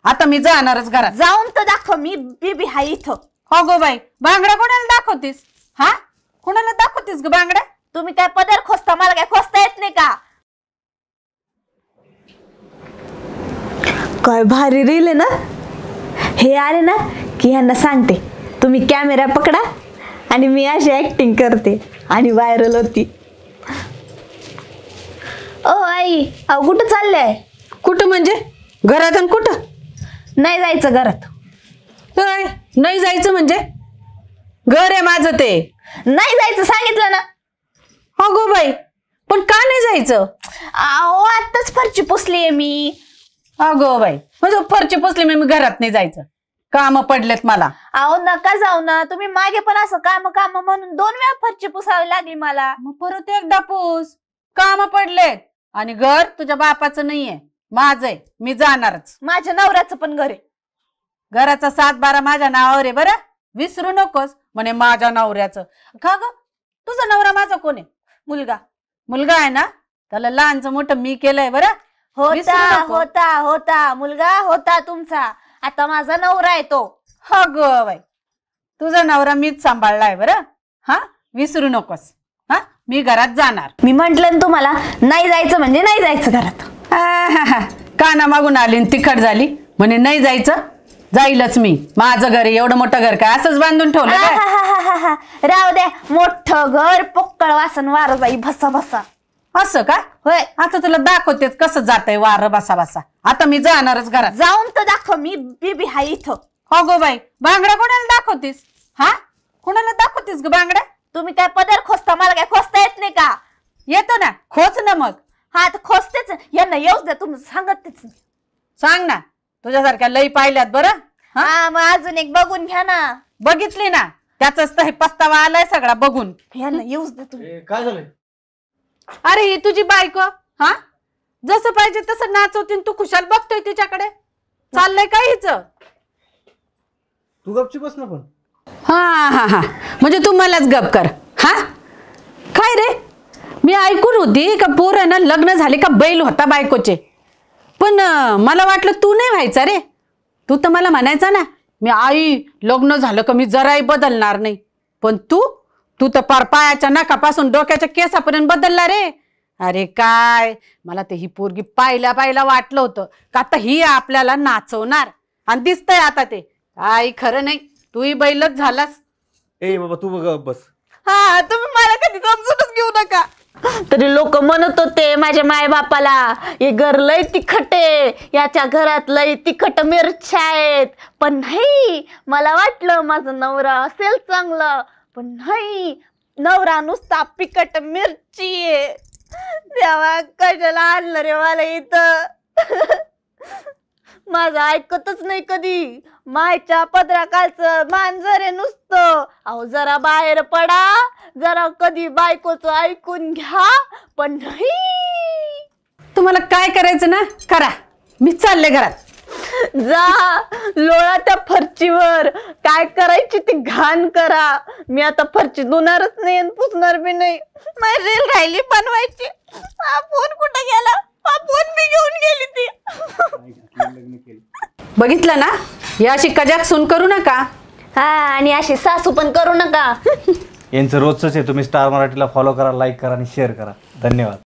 आता मी जाणारच घरात. जाऊन तर दाखव, मी बेबी हाय इथं. हो गो बाई, बांगड्या कोणाला दाखवतीस? हा, कोणाला दाखवतीस ग बांगड्या? तुम्ही काय पदर खोसता, मला काय खोसता येत नाही का? काय भारी रील आहे ना. हे आले ना की ह्यांना सांगते तुम्ही कॅमेरा पकडा आणि मी अशी ऍक्टिंग करते आणि व्हायरल होती. ओ आई, अहो कुठं चाललंय? कुठं म्हणजे घरातून? कुठं नाही जायचं घरात. नाही जायचं म्हणजे? घर आहे माझं, ते नाही जायचं सांगितलं ना. हो गो बाई, पण का नाही जायचं? अहो आताच फरची पुसलीये मी. अगो बाई, म्हणजे फरची पुसली मी घरात नाही जायचं, काम पडलेत मला. अहो नका जाऊ ना तुम्ही, मागे पण असं काम काम म्हणून 2 वेळा फरची पुसावी लागली मला. मग परत एकदा पूस, काम पडलेत. आणि घर तुझ्या बापाचं नाहीये, माझं आहे, मी जाणारच. माझ्या नवऱ्याचं पण घर आहे. घराचा 7-12 माझ्या नावावर आहे बरं, विसरू नकोस. म्हणे माझ्या नवऱ्याचं. का ग, तुझा नवरा माझा कोण आहे? मुलगा. मुलगा आहे ना, त्याला लहानचं मोठं मी केलंय बरं. होता होता होता मुलगा होता तुमचा, आता माझा नवरा आहे तो. हो ग बाई, तुझा नवरा मीच सांभाळलाय बरं. हा, विसरू नकोस. हा, मी घरात जाणार. मी म्हंटल ना तुम्हाला, नाही जायचं म्हणजे नाही जायचं घरात. काना मागून आली तिखट झाली म्हणे नाही जायचं. जाईलच मी, माझं घर आहे, एवढं मोठं घर काय असंच बांधून ठेवलं काय? राहू द्या, मोठं घर, पोक्कळ वासन वार जाई भसा भसा. असं का? होय. आता तुला दाखवतेच कसं जातंय वार बसा बसा. आता मी जाणारच घरात. जाऊन तर दाखव, मी बेबी हाय इथं. हो गो बाई, बांगड्या कोणाला दाखवतीस? हा, कोणाला दाखवतीस ग बांगड्या? तुम्ही काय पदर खोसता, मला काय खोसता येत नाही का? येतो ना, खोच ना मग. हा तर खोसतेच, यांना येऊच द्या, तुम्ही सांगतेच. सांग ना, तुझ्यासारख्या लई पाहिल्यात बरं. हा मग अजून एक बघून घ्या ना. बघितली ना, त्याच हे पस्तावा आलाय सगळा बघून. यांना येऊच द्या तुम्ही. काय झालंय? अरे ही तुझी बायको, हा, जसं पाहिजे तसं नाचवतीन, तू खुशाल बघतोय तिच्याकडे. चाललंय काय हिच? तू गपची बस ना पण. हा हा हा, म्हणजे तू मलाच गप कर. हा, काय रे, मी ऐकून होती का पोरांना लग्न झाले का बैल होता बायकोचे. पण मला वाटलं तू नाही व्हायचा रे. तू तर मला म्हणायचा ना, मी आई लग्न झालं का मी जराही बदलणार नाही. पण तू तर पार पायाच्या नाकापासून डोक्याच्या केसापर्यंत बदलला रे. अरे काय, मला ते ही पोरगी पाहिल्या वाटलं होतं का आता ही आपल्याला नाचवणार, आणि दिसतंय आता ते. आई खरं नाही, तूही बैलच झालास. ए बाबा तू बघ बस. हा, तुम्ही मला कधी समजूनच घेऊ नका. तरी लोक म्हणत होते माझ्या माय बापाला, हे घर लय तिखट आहे, याच्या घरात लय तिखट मिरच्या आहेत. पण नाही, मला वाटलं माझं नवरा असेल चांगलं, पण नाही, नवरा नुसता पिकट मिरची आहे. देवा कशाला आणलं रे मला इथं. माझं ऐकतच नाही कधी. मायच्या पदराखालचं मांजर आहे नुसतं. अहो जरा बाहेर पडा, जरा कधी बायकोचं ऐकून घ्या. पण नाही, तुम्हाला काय करायचं ना करा, मी चालले घरात. जा लोळा त्या फरचीवर, काय करायची ती घाण करा. मी आता फरची धुणारच नाही आणि पुसणार बी नाही. माझी रील राहिली बनवायची. हा फोन कुठे गेला? हा फोन मी घेऊन गेली ती. बघितलं ना, या अशी कजाक सून करू नका. हा, आणि अशी सासू पण करू नका. यांचं रोजच आहे. तुम्ही स्टार मराठीला फॉलो करा, लाईक करा आणि शेअर करा. धन्यवाद.